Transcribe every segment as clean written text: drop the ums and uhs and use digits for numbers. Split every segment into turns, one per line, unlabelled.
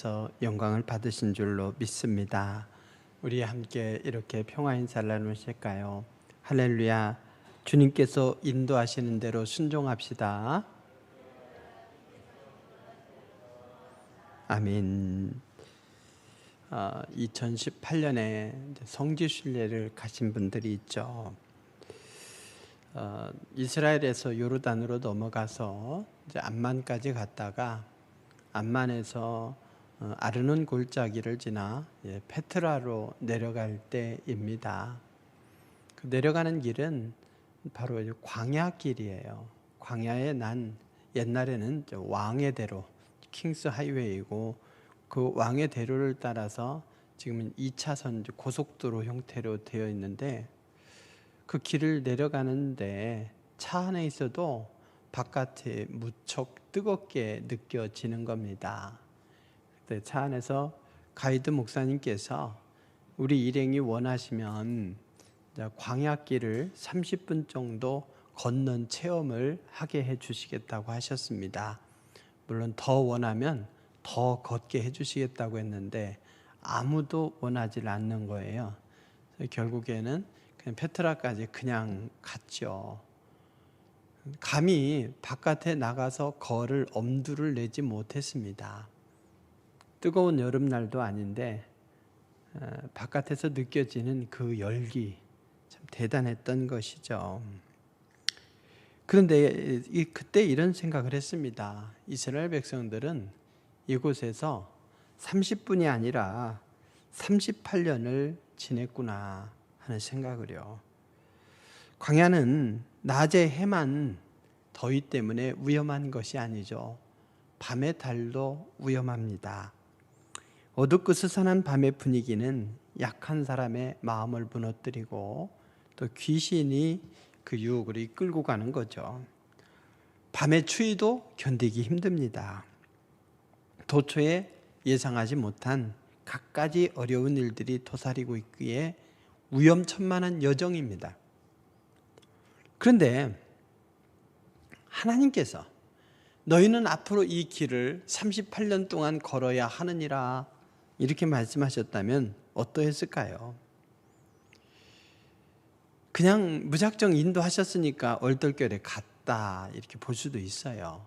하나님께서 영광을 받으신 줄로 믿습니다. 우리 함께 이렇게 평화 인사를 나누실까요? 할렐루야. 주님께서 인도하시는 대로 순종합시다. 아멘. 2018년에 성지순례를 가신 분들이 있죠. 이스라엘에서 요르단으로 넘어가서 이제 암만까지 갔다가 암만에서 아르논 골짜기를 지나 페트라로 내려갈 때입니다. 그 내려가는 길은 바로 광야길이에요. 광야에 난 옛날에는 왕의 대로, 킹스 하이웨이고 그 왕의 대로를 따라서 지금은 2차선 고속도로 형태로 되어 있는데 그 길을 내려가는데 차 안에 있어도 바깥에 무척 뜨겁게 느껴지는 겁니다. 그때 차 안에서 가이드 목사님께서 우리 일행이 원하시면 광야길을 30분 정도 걷는 체험을 하게 해 주시겠다고 하셨습니다. 물론 더 원하면 더 걷게 해 주시겠다고 했는데 아무도 원하지 않는 거예요. 결국에는 그냥 페트라까지 그냥 갔죠. 감히 바깥에 나가서 걸을 엄두를 내지 못했습니다. 뜨거운 여름날도 아닌데 바깥에서 느껴지는 그 열기 참 대단했던 것이죠. 그런데 그때 이런 생각을 했습니다. 이스라엘 백성들은 이곳에서 30분이 아니라 38년을 지냈구나 하는 생각을요. 광야는 낮의 해만 더위 때문에 위험한 것이 아니죠. 밤의 달도 위험합니다. 어둡고 스산한 밤의 분위기는 약한 사람의 마음을 무너뜨리고 또 귀신이 그 유혹을 이끌고 가는 거죠. 밤의 추위도 견디기 힘듭니다. 도처에 예상하지 못한 갖가지 어려운 일들이 도사리고 있기에 위험천만한 여정입니다. 그런데 하나님께서 너희는 앞으로 이 길을 38년 동안 걸어야 하느니라 이렇게 말씀하셨다면 어떠했을까요? 그냥 무작정 인도하셨으니까 얼떨결에 갔다 이렇게 볼 수도 있어요.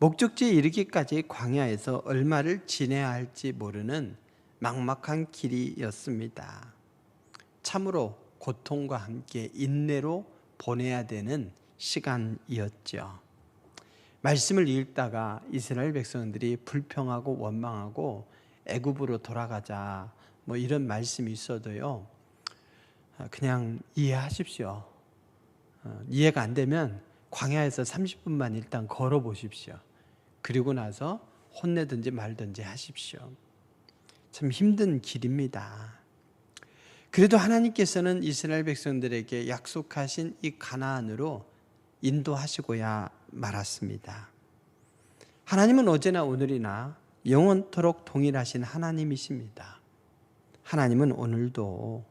목적지에 이르기까지 광야에서 얼마를 지내야 할지 모르는 막막한 길이었습니다. 참으로 고통과 함께 인내로 보내야 되는 시간이었죠. 말씀을 읽다가 이스라엘 백성들이 불평하고 원망하고 애굽으로 돌아가자 뭐 이런 말씀이 있어도요, 그냥 이해하십시오. 이해가 안 되면 광야에서 30분만 일단 걸어 보십시오. 그리고 나서 혼내든지 말든지 하십시오. 참 힘든 길입니다. 그래도 하나님께서는 이스라엘 백성들에게 약속하신 이 가나안으로 인도하시고야 말았습니다. 하나님은 어제나 오늘이나 영원토록 동일하신 하나님이십니다. 하나님은 오늘도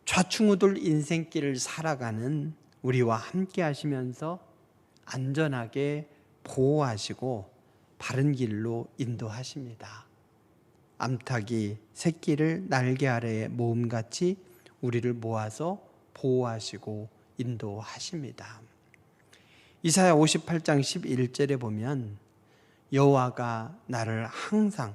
좌충우돌 인생길을 살아가는 우리와 함께 하시면서 안전하게 보호하시고 바른 길로 인도하십니다. 암탉이 새끼를 날개 아래에 모음같이 우리를 모아서 보호하시고 인도하십니다. 이사야 58장 11절에 보면 여호와가 너를 항상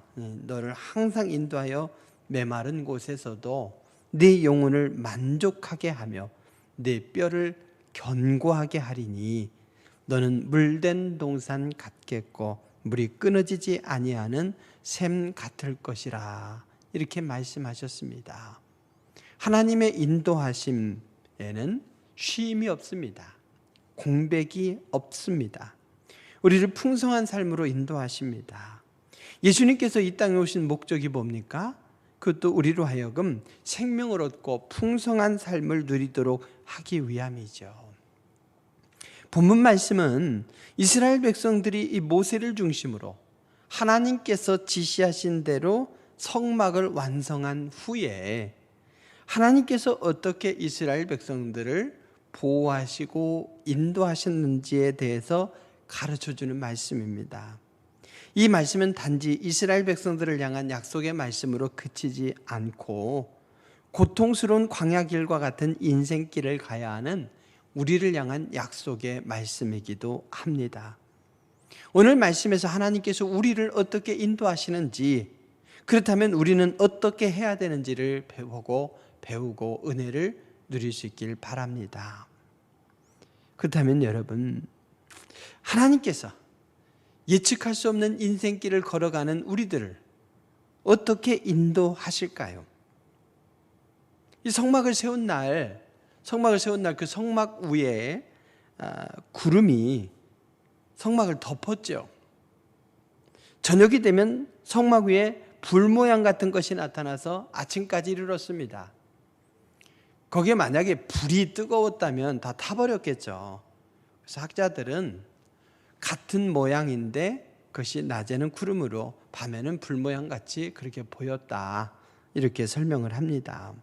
인도하여 메마른 곳에서도 네 영혼을 만족하게 하며 네 뼈를 견고하게 하리니 너는 물된 동산 같겠고 물이 끊어지지 아니하는 샘 같을 것이라 이렇게 말씀하셨습니다. 하나님의 인도하심에는 쉼이 없습니다. 공백이 없습니다. 우리를 풍성한 삶으로 인도하십니다. 예수님께서 이 땅에 오신 목적이 뭡니까? 그것도 우리로 하여금 생명을 얻고 풍성한 삶을 누리도록 하기 위함이죠. 본문 말씀은 이스라엘 백성들이 이 모세를 중심으로 하나님께서 지시하신 대로 성막을 완성한 후에 하나님께서 어떻게 이스라엘 백성들을 보호하시고 인도하셨는지에 대해서 가르쳐주는 말씀입니다. 이 말씀은 단지 이스라엘 백성들을 향한 약속의 말씀으로 그치지 않고 고통스러운 광야길과 같은 인생길을 가야 하는 우리를 향한 약속의 말씀이기도 합니다. 오늘 말씀에서 하나님께서 우리를 어떻게 인도하시는지, 그렇다면 우리는 어떻게 해야 되는지를 배우고 은혜를 누릴 수 있길 바랍니다. 그렇다면 여러분, 하나님께서 예측할 수 없는 인생길을 걸어가는 우리들을 어떻게 인도하실까요? 이 성막을 세운 날 그 성막 위에 구름이 성막을 덮었죠. 저녁이 되면 성막 위에 불 모양 같은 것이 나타나서 아침까지 이르렀습니다. 거기에 만약에 불이 뜨거웠다면 다 타버렸겠죠. 그래서 학자들은 같은 모양인데 그것이 낮에는 구름으로 밤에는 불 모양 같이 그렇게 보였다, 이렇게 설명을 합니다.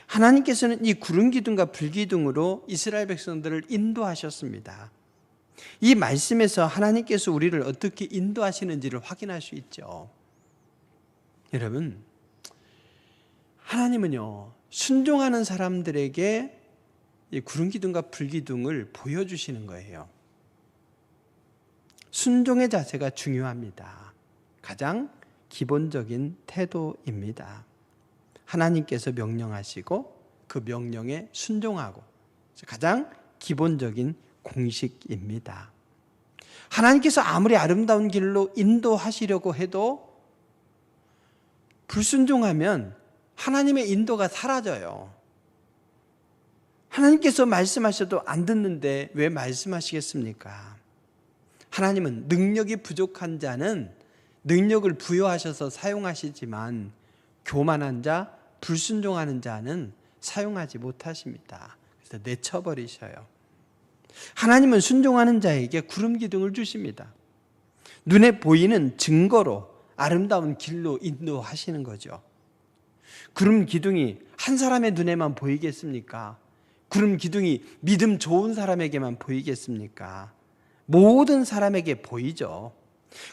하나님께서는 이 구름 기둥과 불 기둥으로 이스라엘 백성들을 인도하셨습니다. 이 말씀에서 하나님께서 우리를 어떻게 인도하시는지를 확인할 수 있죠. 여러분, 하나님은요, 순종하는 사람들에게 이 구름 기둥과 불 기둥을 보여주시는 거예요. 순종의 자세가 중요합니다. 가장 기본적인 태도입니다. 하나님께서 명령하시고 그 명령에 순종하고, 가장 기본적인 공식입니다. 하나님께서 아무리 아름다운 길로 인도하시려고 해도 불순종하면 하나님의 인도가 사라져요. 하나님께서 말씀하셔도 안 듣는데 왜 말씀하시겠습니까? 하나님은 능력이 부족한 자는 능력을 부여하셔서 사용하시지만 교만한 자, 불순종하는 자는 사용하지 못하십니다. 그래서 내쳐버리셔요. 하나님은 순종하는 자에게 구름 기둥을 주십니다. 눈에 보이는 증거로 아름다운 길로 인도하시는 거죠. 구름 기둥이 한 사람의 눈에만 보이겠습니까? 구름 기둥이 믿음 좋은 사람에게만 보이겠습니까? 모든 사람에게 보이죠.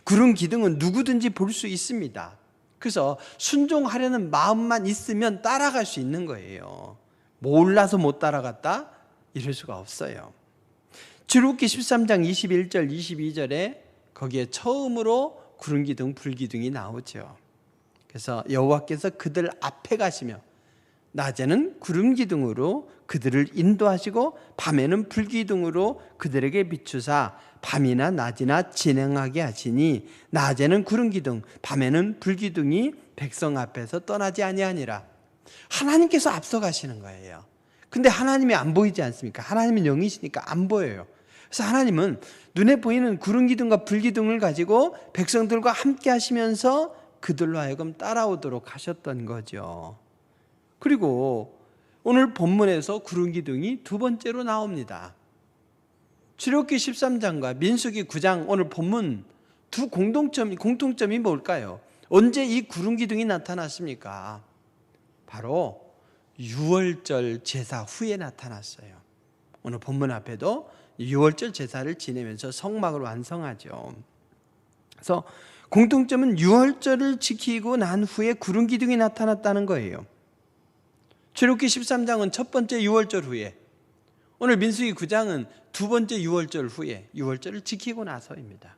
구름 기둥은 누구든지 볼 수 있습니다. 그래서 순종하려는 마음만 있으면 따라갈 수 있는 거예요. 몰라서 못 따라갔다? 이럴 수가 없어요. 출애굽기 13장 21절 22절에 거기에 처음으로 구름 기둥, 불 기둥이 나오죠. 그래서 여호와께서 그들 앞에 가시며 낮에는 구름 기둥으로 그들을 인도하시고 밤에는 불 기둥으로 그들에게 비추사 밤이나 낮이나 진행하게 하시니 낮에는 구름 기둥, 밤에는 불 기둥이 백성 앞에서 떠나지 아니하니라. 하나님께서 앞서가시는 거예요. 근데 하나님이 안 보이지 않습니까? 하나님은 영이시니까 안 보여요. 그래서 하나님은 눈에 보이는 구름 기둥과 불 기둥을 가지고 백성들과 함께 하시면서 그들로 하여금 따라오도록 하셨던 거죠. 그리고 오늘 본문에서 구름 기둥이 두 번째로 나옵니다. 출애굽기 13장과 민수기 9장 오늘 본문 두 공통점이 뭘까요? 언제 이 구름 기둥이 나타났습니까? 바로 유월절 제사 후에 나타났어요. 오늘 본문 앞에도 유월절 제사를 지내면서 성막을 완성하죠. 그래서 공통점은 유월절을 지키고 난 후에 구름 기둥이 나타났다는 거예요. 출애굽기 13장은 첫 번째 유월절 후에, 오늘 민수기 9장은 두 번째 유월절 후에, 유월절을 지키고 나서입니다.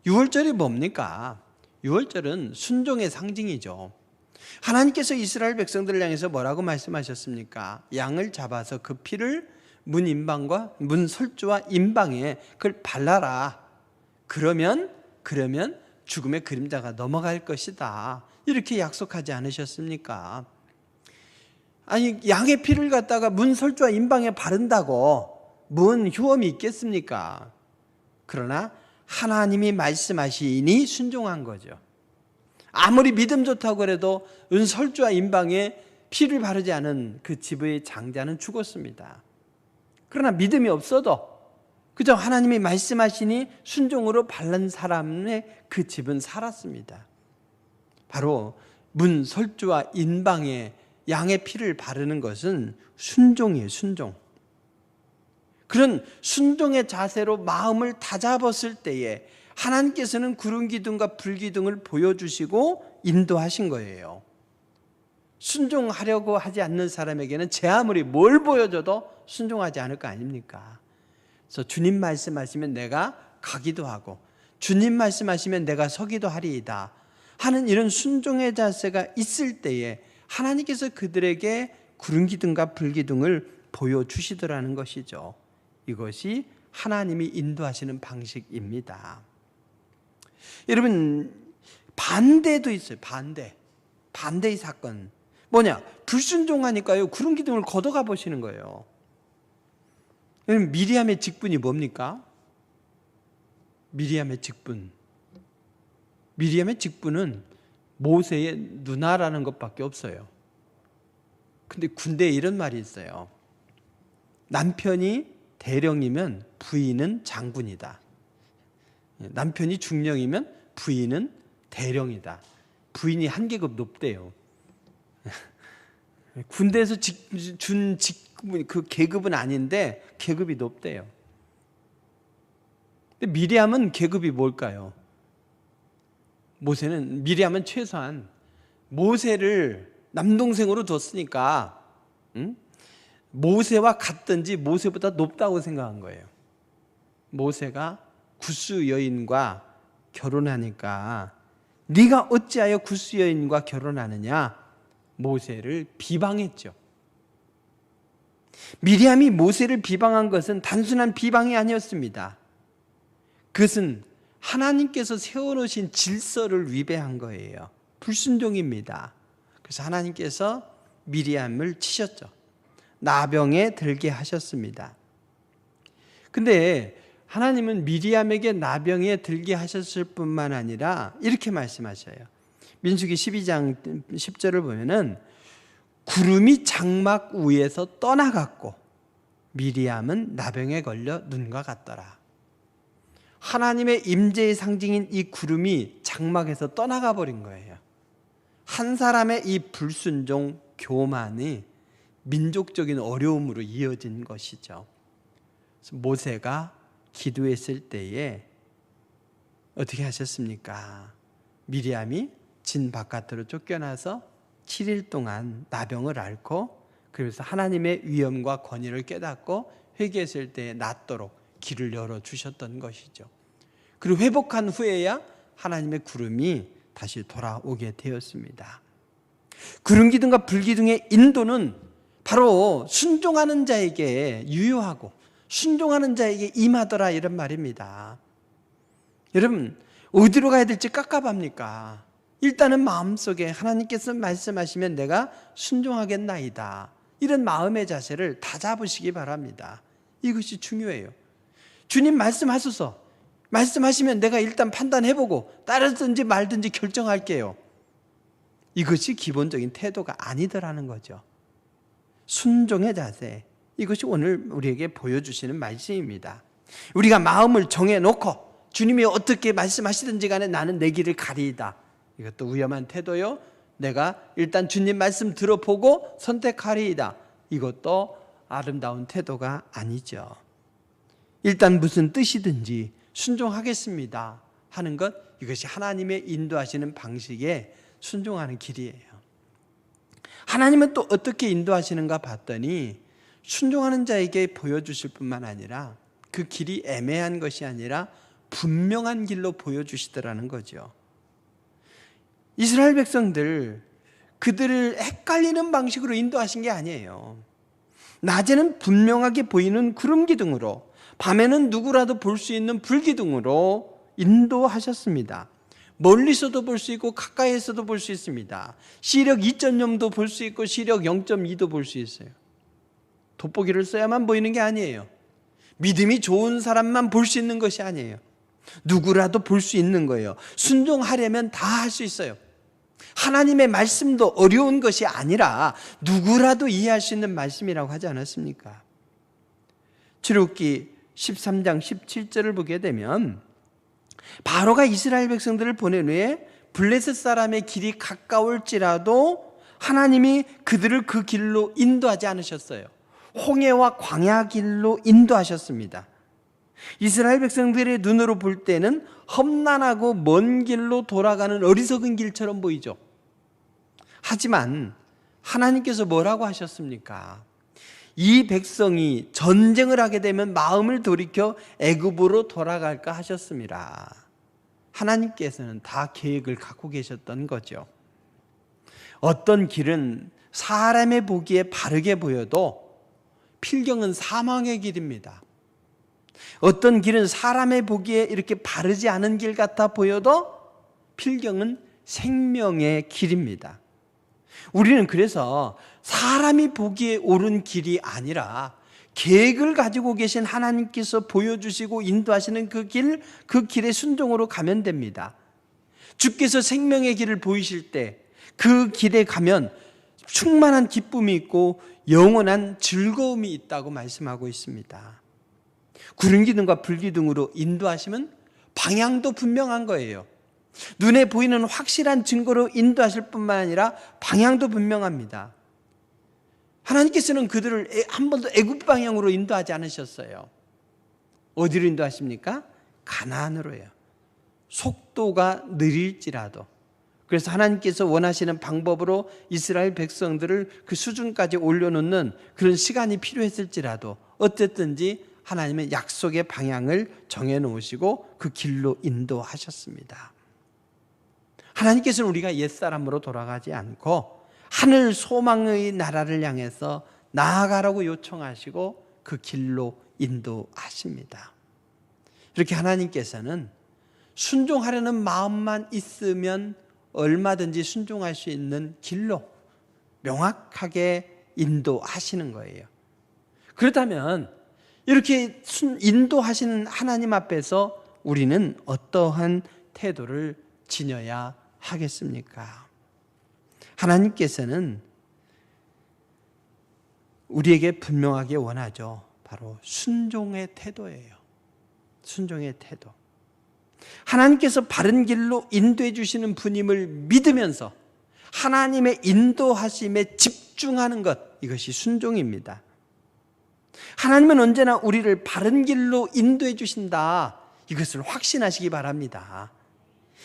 유월절이 뭡니까? 유월절은 순종의 상징이죠. 하나님께서 이스라엘 백성들을 향해서 뭐라고 말씀하셨습니까? 양을 잡아서 그 피를 문 임방과 문 설주와 임방에 그걸 발라라. 그러면 죽음의 그림자가 넘어갈 것이다. 이렇게 약속하지 않으셨습니까? 아니, 양의 피를 갖다가 문 설주와 임방에 바른다고 뭔 효험이 있겠습니까? 그러나 하나님이 말씀하시니 순종한 거죠. 아무리 믿음 좋다고 해도 은 설주와 임방에 피를 바르지 않은 그 집의 장자는 죽었습니다. 그러나 믿음이 없어도 그저 하나님이 말씀하시니 순종으로 바른 사람의 그 집은 살았습니다. 바로 문 설주와 임방에 양의 피를 바르는 것은 순종이에요. 순종. 그런 순종의 자세로 마음을 다잡았을 때에 하나님께서는 구름 기둥과 불 기둥을 보여주시고 인도하신 거예요. 순종하려고 하지 않는 사람에게는 제 아무리 뭘 보여줘도 순종하지 않을 거 아닙니까? 그래서 주님 말씀하시면 내가 가기도 하고 주님 말씀하시면 내가 서기도 하리이다 하는 이런 순종의 자세가 있을 때에 하나님께서 그들에게 구름 기둥과 불 기둥을 보여주시더라는 것이죠. 이것이 하나님이 인도하시는 방식입니다. 여러분, 반대도 있어요. 반대의 사건. 뭐냐? 불순종하니까요, 구름 기둥을 걷어가 보시는 거예요. 여러분, 미리암의 직분이 뭡니까? 미리암의 직분은 모세의 누나라는 것밖에 없어요. 근데 군대에 이런 말이 있어요. 남편이 대령이면 부인은 장군이다. 남편이 중령이면 부인은 대령이다. 부인이 한 계급 높대요. 군대에서 준 그 계급은 아닌데 계급이 높대요. 근데 미리암은 계급이 뭘까요? 미리암은 최소한 모세를 남동생으로 뒀으니까 모세와 같든지 모세보다 높다고 생각한 거예요. 모세가 구스 여인과 결혼하니까 네가 어찌하여 구스 여인과 결혼하느냐? 모세를 비방했죠. 미리암이 모세를 비방한 것은 단순한 비방이 아니었습니다. 그것은 하나님께서 세워놓으신 질서를 위배한 거예요. 불순종입니다. 그래서 하나님께서 미리암을 치셨죠. 나병에 들게 하셨습니다. 근데 하나님은 미리암에게 나병에 들게 하셨을 뿐만 아니라 이렇게 말씀하셔요. 민수기 12장 10절을 보면은 구름이 장막 위에서 떠나갔고 미리암은 나병에 걸려 눈과 같더라. 하나님의 임재의 상징인 이 구름이 장막에서 떠나가 버린 거예요. 한 사람의 이 불순종, 교만이 민족적인 어려움으로 이어진 것이죠. 그래서 모세가 기도했을 때에 어떻게 하셨습니까? 미리암이 진 바깥으로 쫓겨나서 7일 동안 나병을 앓고 그래서 하나님의 위엄과 권위를 깨닫고 회개했을 때에 낫도록 길을 열어주셨던 것이죠. 그리고 회복한 후에야 하나님의 구름이 다시 돌아오게 되었습니다. 구름 기둥과 불 기둥의 인도는 바로 순종하는 자에게 유효하고 순종하는 자에게 임하더라 이런 말입니다. 여러분, 어디로 가야 될지 깝깝합니까? 일단은 마음속에 하나님께서 말씀하시면 내가 순종하겠나이다. 이런 마음의 자세를 다잡으시기 바랍니다. 이것이 중요해요. 주님 말씀하소서. 말씀하시면 내가 일단 판단해보고 따르든지 말든지 결정할게요. 이것이 기본적인 태도가 아니더라는 거죠. 순종의 자세. 이것이 오늘 우리에게 보여주시는 말씀입니다. 우리가 마음을 정해놓고 주님이 어떻게 말씀하시든지 간에 나는 내 길을 가리이다. 이것도 위험한 태도요. 내가 일단 주님 말씀 들어보고 선택하리이다. 이것도 아름다운 태도가 아니죠. 일단 무슨 뜻이든지 순종하겠습니다 하는 것, 이것이 하나님의 인도하시는 방식에 순종하는 길이에요. 하나님은 또 어떻게 인도하시는가 봤더니 순종하는 자에게 보여주실 뿐만 아니라 그 길이 애매한 것이 아니라 분명한 길로 보여주시더라는 거죠. 이스라엘 백성들, 그들을 헷갈리는 방식으로 인도하신 게 아니에요. 낮에는 분명하게 보이는 구름 기둥으로, 밤에는 누구라도 볼 수 있는 불 기둥으로 인도하셨습니다. 멀리서도 볼 수 있고 가까이에서도 볼 수 있습니다. 시력 2.0도 볼 수 있고 시력 0.2도 볼 수 있어요. 돋보기를 써야만 보이는 게 아니에요. 믿음이 좋은 사람만 볼 수 있는 것이 아니에요. 누구라도 볼 수 있는 거예요. 순종하려면 다 할 수 있어요. 하나님의 말씀도 어려운 것이 아니라 누구라도 이해할 수 있는 말씀이라고 하지 않았습니까? 출애굽기 13장 17절을 보게 되면 바로가 이스라엘 백성들을 보낸 후에 블레셋 사람의 길이 가까울지라도 하나님이 그들을 그 길로 인도하지 않으셨어요. 홍해와 광야 길로 인도하셨습니다. 이스라엘 백성들의 눈으로 볼 때는 험난하고 먼 길로 돌아가는 어리석은 길처럼 보이죠. 하지만 하나님께서 뭐라고 하셨습니까? 이 백성이 전쟁을 하게 되면 마음을 돌이켜 애굽으로 돌아갈까 하셨습니다. 하나님께서는 다 계획을 갖고 계셨던 거죠. 어떤 길은 사람의 보기에 바르게 보여도 필경은 사망의 길입니다. 어떤 길은 사람의 보기에 이렇게 바르지 않은 길 같아 보여도 필경은 생명의 길입니다. 우리는 그래서 사람이 보기에 옳은 길이 아니라 계획을 가지고 계신 하나님께서 보여주시고 인도하시는 그 길의 순종으로 가면 됩니다. 주께서 생명의 길을 보이실 때 그 길에 가면 충만한 기쁨이 있고 영원한 즐거움이 있다고 말씀하고 있습니다. 구름기둥과 불기둥으로 인도하시면 방향도 분명한 거예요. 눈에 보이는 확실한 증거로 인도하실 뿐만 아니라 방향도 분명합니다. 하나님께서는 그들을 한 번도 애굽 방향으로 인도하지 않으셨어요. 어디로 인도하십니까? 가나안으로요. 속도가 느릴지라도. 그래서 하나님께서 원하시는 방법으로 이스라엘 백성들을 그 수준까지 올려놓는 그런 시간이 필요했을지라도 어쨌든지 하나님의 약속의 방향을 정해놓으시고 그 길로 인도하셨습니다. 하나님께서는 우리가 옛사람으로 돌아가지 않고 하늘 소망의 나라를 향해서 나아가라고 요청하시고 그 길로 인도하십니다. 이렇게 하나님께서는 순종하려는 마음만 있으면 얼마든지 순종할 수 있는 길로 명확하게 인도하시는 거예요. 그렇다면 이렇게 인도하시는 하나님 앞에서 우리는 어떠한 태도를 지녀야 하겠습니까? 하나님께서는 우리에게 분명하게 원하죠. 바로 순종의 태도예요. 순종의 태도. 하나님께서 바른 길로 인도해 주시는 분임을 믿으면서 하나님의 인도하심에 집중하는 것, 이것이 순종입니다. 하나님은 언제나 우리를 바른 길로 인도해 주신다, 이것을 확신하시기 바랍니다.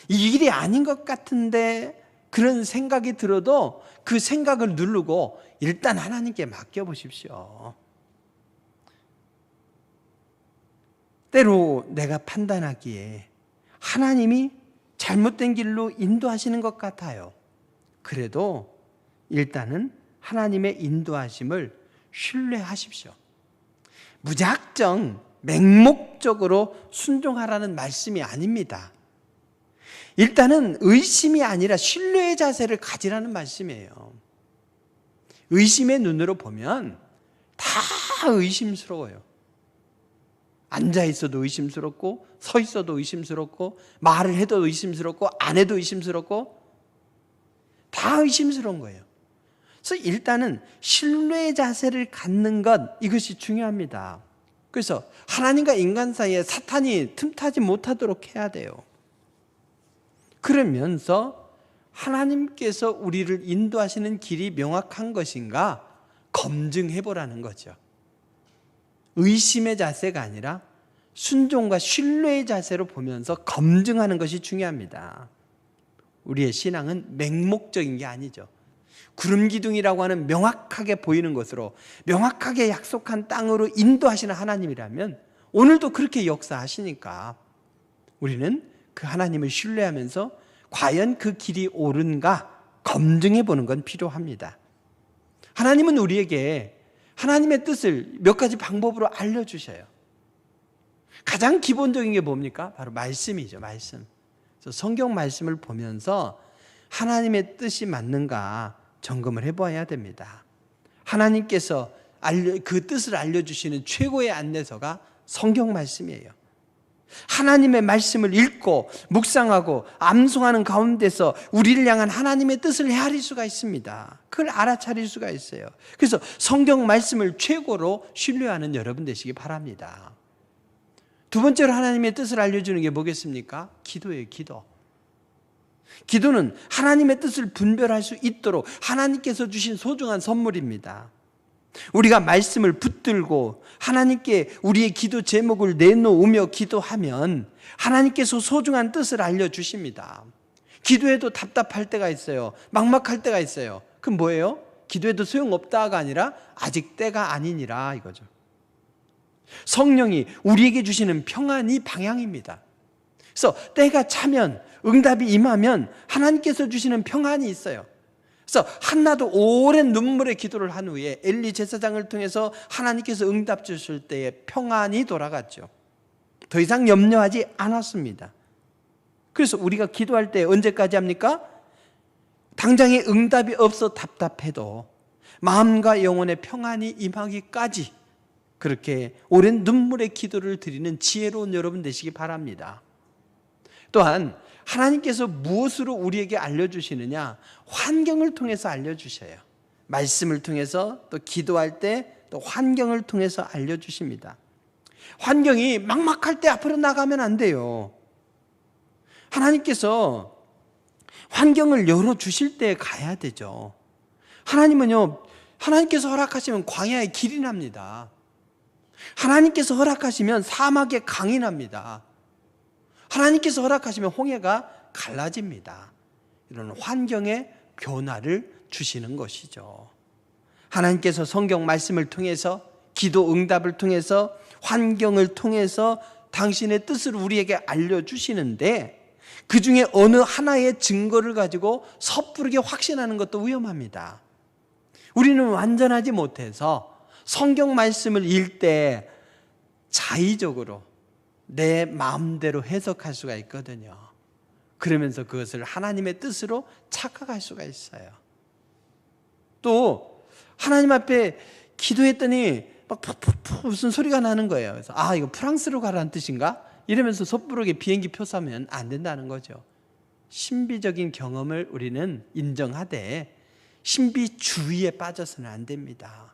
이 길이 아닌 것 같은데 그런 생각이 들어도 그 생각을 누르고 일단 하나님께 맡겨보십시오. 때로 내가 판단하기에 하나님이 잘못된 길로 인도하시는 것 같아요. 그래도 일단은 하나님의 인도하심을 신뢰하십시오. 무작정 맹목적으로 순종하라는 말씀이 아닙니다. 일단은 의심이 아니라 신뢰의 자세를 가지라는 말씀이에요. 의심의 눈으로 보면 다 의심스러워요. 앉아 있어도 의심스럽고 서 있어도 의심스럽고 말을 해도 의심스럽고 안 해도 의심스럽고 다 의심스러운 거예요. 그래서 일단은 신뢰의 자세를 갖는 것, 이것이 중요합니다. 그래서 하나님과 인간 사이에 사탄이 틈타지 못하도록 해야 돼요. 그러면서 하나님께서 우리를 인도하시는 길이 명확한 것인가 검증해 보라는 거죠. 의심의 자세가 아니라 순종과 신뢰의 자세로 보면서 검증하는 것이 중요합니다. 우리의 신앙은 맹목적인 게 아니죠. 구름기둥이라고 하는 명확하게 보이는 것으로 명확하게 약속한 땅으로 인도하시는 하나님이라면 오늘도 그렇게 역사하시니까 우리는 그 하나님을 신뢰하면서 과연 그 길이 옳은가 검증해 보는 건 필요합니다. 하나님은 우리에게 하나님의 뜻을 몇 가지 방법으로 알려주셔요. 가장 기본적인 게 뭡니까? 바로 말씀이죠. 말씀. 그래서 성경 말씀을 보면서 하나님의 뜻이 맞는가 점검을 해봐야 됩니다. 하나님께서 그 뜻을 알려주시는 최고의 안내서가 성경 말씀이에요. 하나님의 말씀을 읽고 묵상하고 암송하는 가운데서 우리를 향한 하나님의 뜻을 헤아릴 수가 있습니다. 그걸 알아차릴 수가 있어요. 그래서 성경 말씀을 최고로 신뢰하는 여러분 되시기 바랍니다. 두 번째로 하나님의 뜻을 알려주는 게 뭐겠습니까? 기도예요. 기도. 기도는 하나님의 뜻을 분별할 수 있도록 하나님께서 주신 소중한 선물입니다. 우리가 말씀을 붙들고 하나님께 우리의 기도 제목을 내놓으며 기도하면 하나님께서 소중한 뜻을 알려주십니다. 기도해도 답답할 때가 있어요. 막막할 때가 있어요. 그럼 뭐예요? 기도해도 소용없다가 아니라 아직 때가 아니니라 이거죠. 성령이 우리에게 주시는 평안이 방향입니다. 그래서 때가 차면, 응답이 임하면 하나님께서 주시는 평안이 있어요. 그래서 한나도 오랜 눈물의 기도를 한 후에 엘리 제사장을 통해서 하나님께서 응답 주실 때에 평안이 돌아갔죠. 더 이상 염려하지 않았습니다. 그래서 우리가 기도할 때 언제까지 합니까? 당장에 응답이 없어 답답해도 마음과 영혼의 평안이 임하기까지 그렇게 오랜 눈물의 기도를 드리는 지혜로운 여러분 되시기 바랍니다. 또한 하나님께서 무엇으로 우리에게 알려주시느냐? 환경을 통해서 알려주셔요. 말씀을 통해서 또 기도할 때 또 환경을 통해서 알려주십니다. 환경이 막막할 때 앞으로 나가면 안 돼요. 하나님께서 환경을 열어주실 때 가야 되죠. 하나님은요, 하나님께서 허락하시면 광야에 길이 납니다. 하나님께서 허락하시면 사막에 강이 납니다. 하나님께서 허락하시면 홍해가 갈라집니다. 이런 환경의 변화를 주시는 것이죠. 하나님께서 성경 말씀을 통해서 기도 응답을 통해서 환경을 통해서 당신의 뜻을 우리에게 알려주시는데 그 중에 어느 하나의 증거를 가지고 섣부르게 확신하는 것도 위험합니다. 우리는 완전하지 못해서 성경 말씀을 읽을 때 자의적으로 내 마음대로 해석할 수가 있거든요. 그러면서 그것을 하나님의 뜻으로 착각할 수가 있어요. 또 하나님 앞에 기도했더니 막 푹푹푹 무슨 소리가 나는 거예요. 그래서 이거 프랑스로 가라는 뜻인가? 이러면서 섣부르게 비행기 표 사면 안 된다는 거죠. 신비적인 경험을 우리는 인정하되 신비주의에 빠져서는 안 됩니다.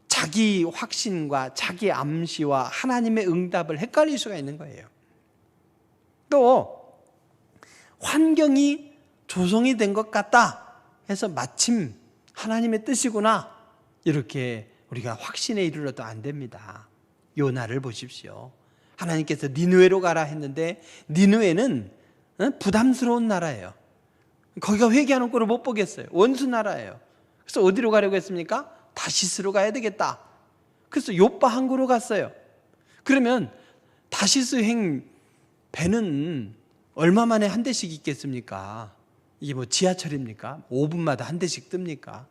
자기 확신과 자기 암시와 하나님의 응답을 헷갈릴 수가 있는 거예요. 또 환경이 조성이 된 것 같다 해서 마침 하나님의 뜻이구나 이렇게 우리가 확신에 이르러도 안 됩니다. 요나를 보십시오. 하나님께서 니느웨로 가라 했는데 니느웨는 부담스러운 나라예요. 거기가 회개하는 꼴을 못 보겠어요. 원수 나라예요. 그래서 어디로 가려고 했습니까? 다시스로 가야 되겠다. 그래서 요빠 항구로 갔어요. 그러면 다시스행 배는 얼마 만에 한 대씩 있겠습니까? 이게 뭐 지하철입니까? 5분마다 한 대씩 뜹니까?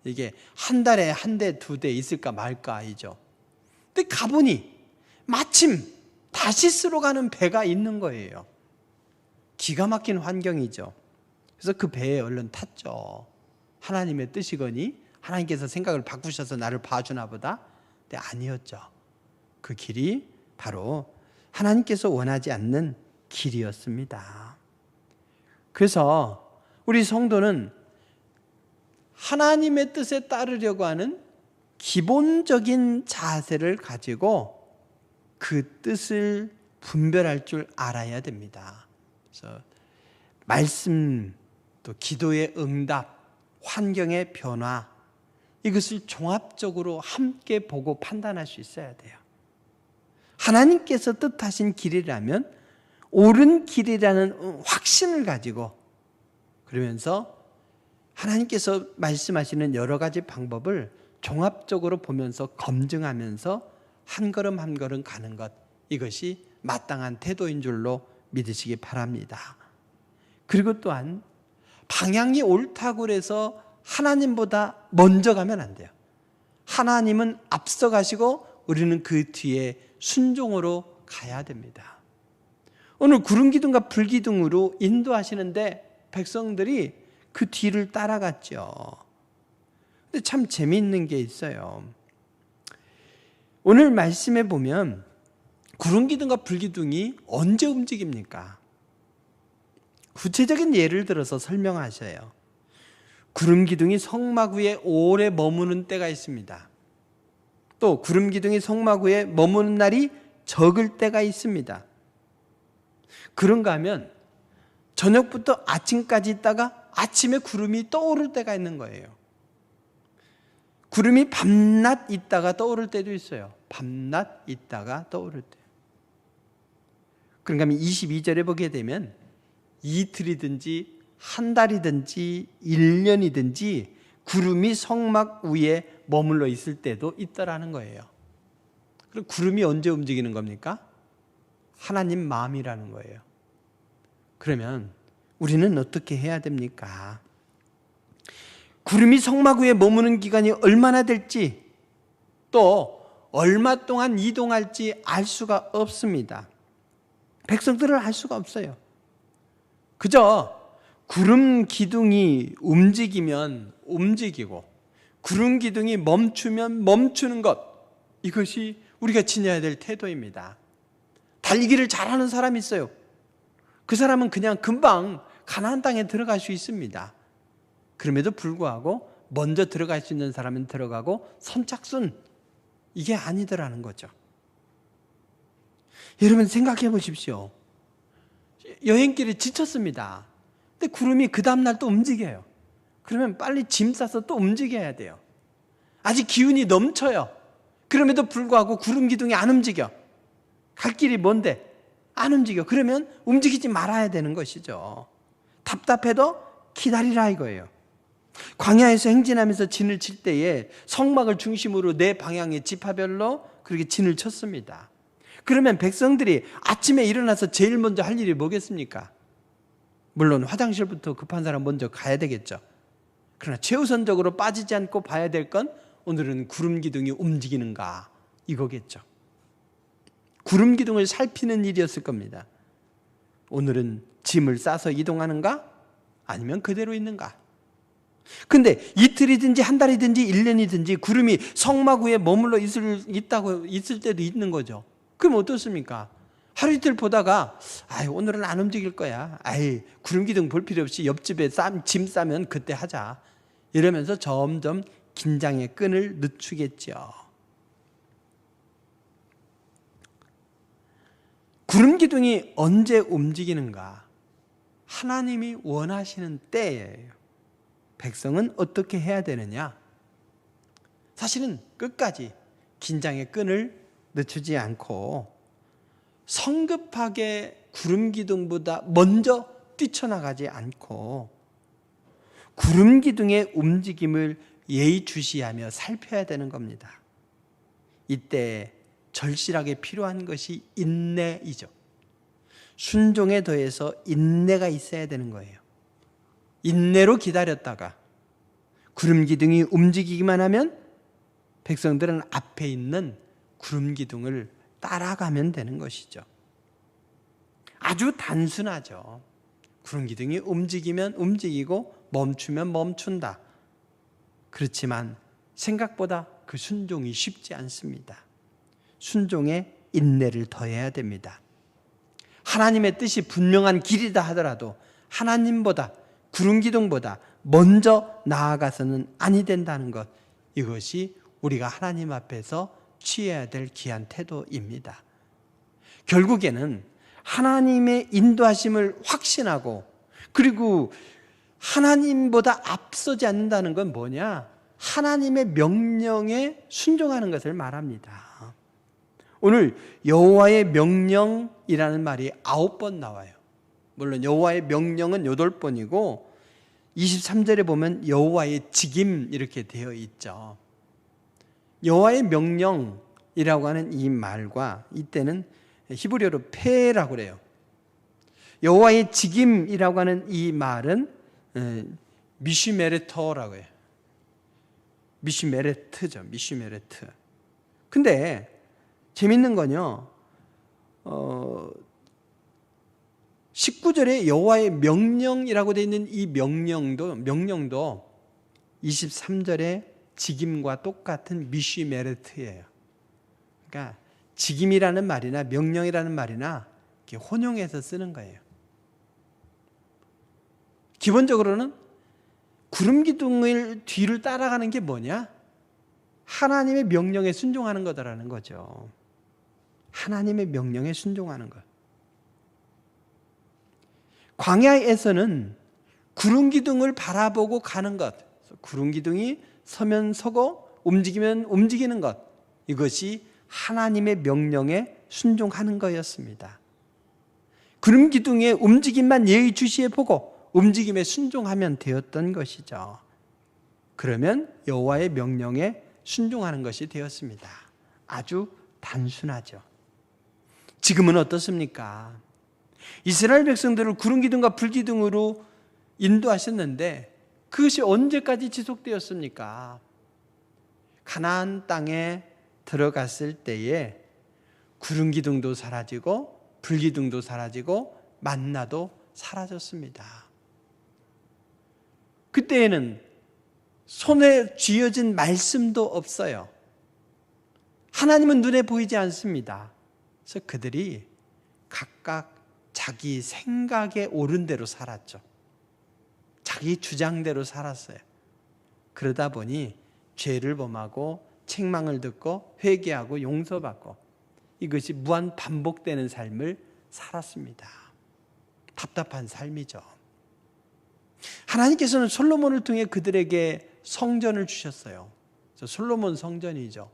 이게 한 달에 한 대, 두 대 있을까 말까 이죠. 근데 가보니 마침 다시스로 가는 배가 있는 거예요. 기가 막힌 환경이죠. 그래서 그 배에 얼른 탔죠. 하나님의 뜻이거니 하나님께서 생각을 바꾸셔서 나를 봐주나 보다. 근데 아니었죠. 그 길이 바로 하나님께서 원하지 않는 길이었습니다. 그래서 우리 성도는 하나님의 뜻에 따르려고 하는 기본적인 자세를 가지고 그 뜻을 분별할 줄 알아야 됩니다. 그래서 말씀, 또 기도의 응답, 환경의 변화 이것을 종합적으로 함께 보고 판단할 수 있어야 돼요. 하나님께서 뜻하신 길이라면 옳은 길이라는 확신을 가지고 그러면서 하나님께서 말씀하시는 여러 가지 방법을 종합적으로 보면서 검증하면서 한 걸음 한 걸음 가는 것 이것이 마땅한 태도인 줄로 믿으시기 바랍니다. 그리고 또한 방향이 옳다고 그래서 하나님보다 먼저 가면 안 돼요. 하나님은 앞서 가시고 우리는 그 뒤에 순종으로 가야 됩니다. 오늘 구름기둥과 불기둥으로 인도하시는데 백성들이 그 뒤를 따라갔죠. 근데 참 재미있는 게 있어요. 오늘 말씀에 보면 구름기둥과 불기둥이 언제 움직입니까? 구체적인 예를 들어서 설명하셔요. 구름기둥이 성막 위에 오래 머무는 때가 있습니다. 또 구름기둥이 성막 위에 머무는 날이 적을 때가 있습니다. 그런가 하면 저녁부터 아침까지 있다가 아침에 구름이 떠오를 때가 있는 거예요. 구름이 밤낮 있다가 떠오를 때도 있어요. 밤낮 있다가 떠오를 때. 그러니까 22절에 보게 되면 이틀이든지 한 달이든지 1년이든지 구름이 성막 위에 머물러 있을 때도 있더라는 거예요. 그럼 구름이 언제 움직이는 겁니까? 하나님 마음이라는 거예요. 그러면 우리는 어떻게 해야 됩니까? 구름이 성막 위에 머무는 기간이 얼마나 될지 또 얼마 동안 이동할지 알 수가 없습니다. 백성들은 알 수가 없어요. 그저 구름 기둥이 움직이면 움직이고 구름 기둥이 멈추면 멈추는 것, 이것이 우리가 지녀야 될 태도입니다. 달리기를 잘하는 사람이 있어요. 그 사람은 그냥 금방 가나안 땅에 들어갈 수 있습니다. 그럼에도 불구하고 먼저 들어갈 수 있는 사람은 들어가고 선착순, 이게 아니더라는 거죠. 여러분 생각해 보십시오. 여행길에 지쳤습니다. 근데 구름이 그 다음날 또 움직여요. 그러면 빨리 짐 싸서 또 움직여야 돼요. 아직 기운이 넘쳐요. 그럼에도 불구하고 구름 기둥이 안 움직여. 갈 길이 먼데 안 움직여. 그러면 움직이지 말아야 되는 것이죠. 답답해도 기다리라 이거예요. 광야에서 행진하면서 진을 칠 때에 성막을 중심으로 네 방향의 지파별로 그렇게 진을 쳤습니다. 그러면 백성들이 아침에 일어나서 제일 먼저 할 일이 뭐겠습니까? 물론 화장실부터 급한 사람 먼저 가야 되겠죠. 그러나 최우선적으로 빠지지 않고 봐야 될 건 오늘은 구름 기둥이 움직이는가, 이거겠죠. 구름 기둥을 살피는 일이었을 겁니다. 오늘은 짐을 싸서 이동하는가? 아니면 그대로 있는가? 근데 이틀이든지 한 달이든지 1년이든지 구름이 성막 위에 머물러 있을 때도 있는 거죠. 그럼 어떻습니까? 하루 이틀 보다가 오늘은 안 움직일 거야. 구름 기둥 볼 필요 없이 옆집에 짐 싸면 그때 하자. 이러면서 점점 긴장의 끈을 늦추겠죠. 구름 기둥이 언제 움직이는가? 하나님이 원하시는 때예요. 백성은 어떻게 해야 되느냐? 사실은 끝까지 긴장의 끈을 늦추지 않고 성급하게 구름 기둥보다 먼저 뛰쳐나가지 않고 구름 기둥의 움직임을 예의주시하며 살펴야 되는 겁니다. 이때 절실하게 필요한 것이 인내이죠. 순종에 더해서 인내가 있어야 되는 거예요. 인내로 기다렸다가 구름 기둥이 움직이기만 하면 백성들은 앞에 있는 구름 기둥을 따라가면 되는 것이죠. 아주 단순하죠. 구름 기둥이 움직이면 움직이고 멈추면 멈춘다. 그렇지만 생각보다 그 순종이 쉽지 않습니다. 순종에 인내를 더해야 됩니다. 하나님의 뜻이 분명한 길이다 하더라도 하나님보다 구름 기둥보다 먼저 나아가서는 아니 된다는 것, 이것이 우리가 하나님 앞에서 취해야 될 귀한 태도입니다. 결국에는 하나님의 인도하심을 확신하고 그리고 하나님보다 앞서지 않는다는 건 뭐냐? 하나님의 명령에 순종하는 것을 말합니다. 오늘 여호와의 명령이라는 말이 9번 나와요. 물론 여호와의 명령은 8번이고 23절에 보면 여호와의 직임 이렇게 되어 있죠. 여호와의 명령이라고 하는 이 말과 이때는 히브리어로 페라고 그래요. 여호와의 직임이라고 하는 이 말은 미슈메레터라고 해요. 미슈메레트죠. 미슈메레트. 근데 재밌는 건요. 19절에 여호와의 명령이라고 되어 있는 이 명령도 23절에 직임과 똑같은 미슈메레트예요. 그러니까 직임이라는 말이나 명령이라는 말이나 이렇게 혼용해서 쓰는 거예요. 기본적으로는 구름 기둥을 뒤를 따라가는 게 뭐냐? 하나님의 명령에 순종하는 거다라는 거죠. 하나님의 명령에 순종하는 것. 광야에서는 구름 기둥을 바라보고 가는 것. 구름 기둥이 서면 서고 움직이면 움직이는 것, 이것이 하나님의 명령에 순종하는 거였습니다. 구름 기둥의 움직임만 예의주시해 보고 움직임에 순종하면 되었던 것이죠. 그러면 여호와의 명령에 순종하는 것이 되었습니다. 아주 단순하죠. 지금은 어떻습니까? 이스라엘 백성들을 구름 기둥과 불 기둥으로 인도하셨는데 그것이 언제까지 지속되었습니까? 가나안 땅에 들어갔을 때에 구름 기둥도 사라지고 불 기둥도 사라지고 만나도 사라졌습니다. 그때에는 손에 쥐어진 말씀도 없어요. 하나님은 눈에 보이지 않습니다. 그래서 그들이 각각 자기 생각에 옳은 대로 살았죠. 자기 주장대로 살았어요. 그러다 보니 죄를 범하고 책망을 듣고 회개하고 용서받고 이것이 무한 반복되는 삶을 살았습니다. 답답한 삶이죠. 하나님께서는 솔로몬을 통해 그들에게 성전을 주셨어요. 솔로몬 성전이죠.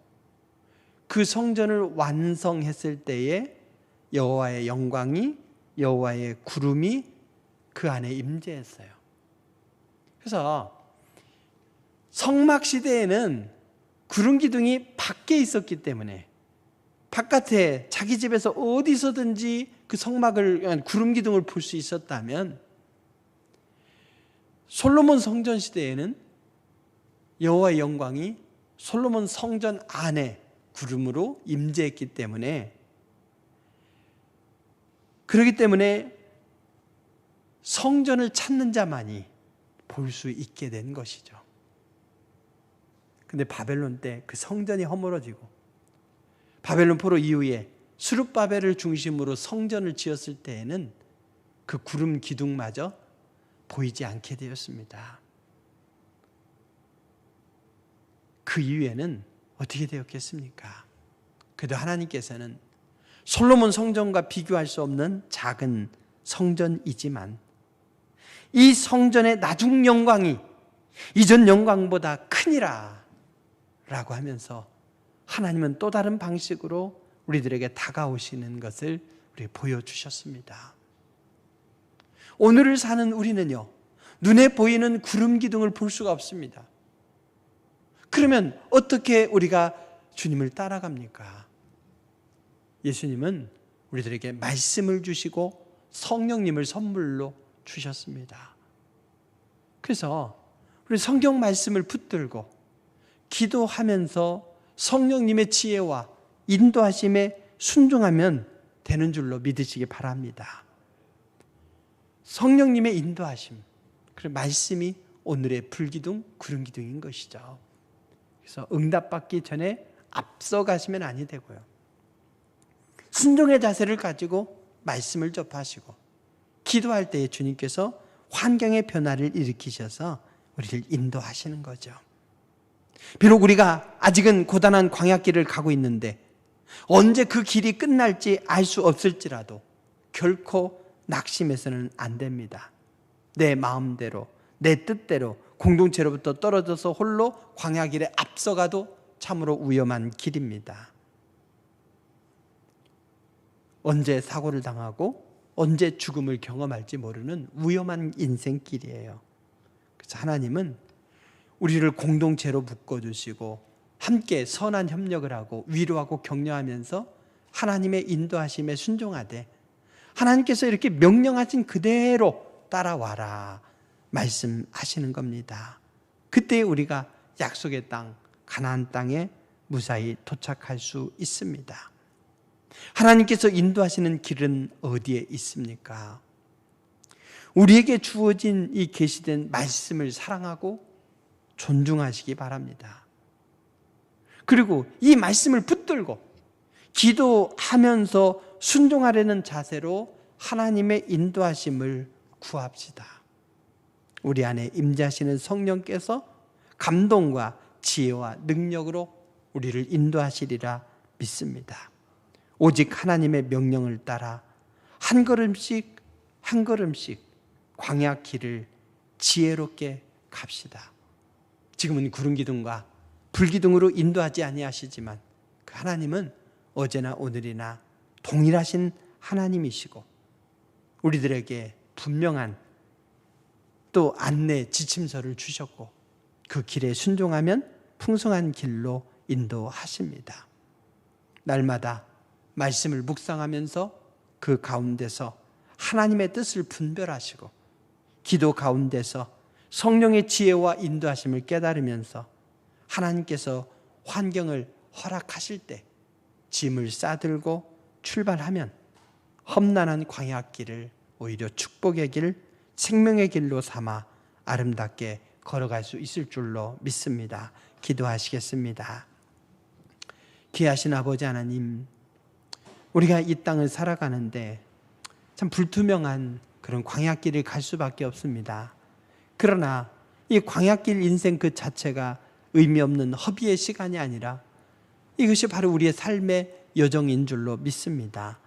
그 성전을 완성했을 때에 여호와의 영광이, 여호와의 구름이 그 안에 임재했어요. 그래서 성막 시대에는 구름 기둥이 밖에 있었기 때문에 바깥에 자기 집에서 어디서든지 그 성막을, 구름 기둥을 볼 수 있었다면, 솔로몬 성전 시대에는 여호와의 영광이 솔로몬 성전 안에 구름으로 임재했기 때문에, 그렇기 때문에 성전을 찾는 자만이 볼 수 있게 된 것이죠. 근데 바벨론 때 그 성전이 허물어지고 바벨론 포로 이후에 스룹바벨을 중심으로 성전을 지었을 때에는 그 구름 기둥마저 보이지 않게 되었습니다. 그 이후에는 어떻게 되었겠습니까? 그래도 하나님께서는 솔로몬 성전과 비교할 수 없는 작은 성전이지만 이 성전의 나중 영광이 이전 영광보다 크니라 라고 하면서 하나님은 또 다른 방식으로 우리들에게 다가오시는 것을 우리 보여주셨습니다. 오늘을 사는 우리는요, 눈에 보이는 구름 기둥을 볼 수가 없습니다. 그러면 어떻게 우리가 주님을 따라갑니까? 예수님은 우리들에게 말씀을 주시고 성령님을 선물로 주셨습니다. 그래서 우리 성경 말씀을 붙들고 기도하면서 성령님의 지혜와 인도하심에 순종하면 되는 줄로 믿으시기 바랍니다. 성령님의 인도하심, 그 말씀이 오늘의 불기둥, 구름기둥인 것이죠. 그래서 응답받기 전에 앞서가시면 아니 되고요. 순종의 자세를 가지고 말씀을 접하시고 기도할 때에 주님께서 환경의 변화를 일으키셔서 우리를 인도하시는 거죠. 비록 우리가 아직은 고단한 광야길을 가고 있는데 언제 그 길이 끝날지 알 수 없을지라도 결코 낙심해서는 안 됩니다. 내 마음대로, 내 뜻대로 공동체로부터 떨어져서 홀로 광야길에 앞서가도 참으로 위험한 길입니다. 언제 사고를 당하고 언제 죽음을 경험할지 모르는 위험한 인생길이에요. 그래서 하나님은 우리를 공동체로 묶어주시고 함께 선한 협력을 하고 위로하고 격려하면서 하나님의 인도하심에 순종하되 하나님께서 이렇게 명령하신 그대로 따라와라 말씀하시는 겁니다. 그때 우리가 약속의 땅, 가나안 땅에 무사히 도착할 수 있습니다. 하나님께서 인도하시는 길은 어디에 있습니까? 우리에게 주어진 이 계시된 말씀을 사랑하고 존중하시기 바랍니다. 그리고 이 말씀을 붙들고 기도하면서 순종하려는 자세로 하나님의 인도하심을 구합시다. 우리 안에 임재하시는 성령께서 감동과 지혜와 능력으로 우리를 인도하시리라 믿습니다. 오직 하나님의 명령을 따라 한 걸음씩 한 걸음씩 광야 길을 지혜롭게 갑시다. 지금은 구름 기둥과 불기둥으로 인도하지 아니하시지만 그 하나님은 어제나 오늘이나 동일하신 하나님이시고 우리들에게 분명한 또 안내 지침서를 주셨고 그 길에 순종하면 풍성한 길로 인도하십니다. 날마다 말씀을 묵상하면서 그 가운데서 하나님의 뜻을 분별하시고 기도 가운데서 성령의 지혜와 인도하심을 깨달으면서 하나님께서 환경을 허락하실 때 짐을 싸들고 출발하면 험난한 광야길을 오히려 축복의 길, 생명의 길로 삼아 아름답게 걸어갈 수 있을 줄로 믿습니다. 기도하시겠습니다. 귀하신 아버지 하나님, 우리가 이 땅을 살아가는데 참 불투명한 그런 광야길을 갈 수밖에 없습니다. 그러나 이 광야길 인생 그 자체가 의미 없는 허비의 시간이 아니라 이것이 바로 우리의 삶의 여정인 줄로 믿습니다.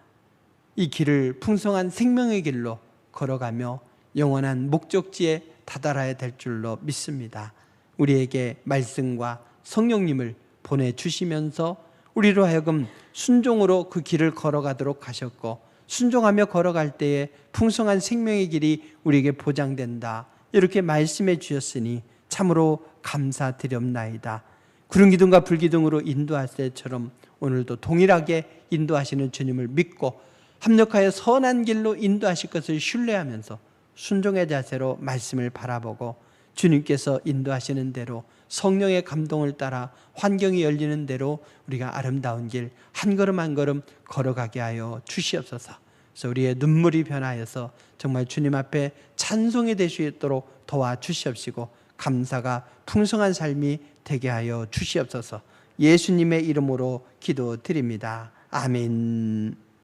이 길을 풍성한 생명의 길로 걸어가며 영원한 목적지에 다다라야 될 줄로 믿습니다. 우리에게 말씀과 성령님을 보내주시면서 우리로 하여금 순종으로 그 길을 걸어가도록 하셨고 순종하며 걸어갈 때에 풍성한 생명의 길이 우리에게 보장된다. 이렇게 말씀해 주셨으니 참으로 감사드렵나이다. 구름 기둥과 불기둥으로 인도할 때처럼 오늘도 동일하게 인도하시는 주님을 믿고 합력하여 선한 길로 인도하실 것을 신뢰하면서 순종의 자세로 말씀을 바라보고 주님께서 인도하시는 대로 성령의 감동을 따라 환경이 열리는 대로 우리가 아름다운 길 한 걸음 한 걸음 걸어가게 하여 주시옵소서. 그래서 우리의 눈물이 변하여서 정말 주님 앞에 찬송이 될 수 있도록 도와주시옵시고 감사가 풍성한 삶이 되게 하여 주시옵소서. 예수님의 이름으로 기도드립니다. 아멘.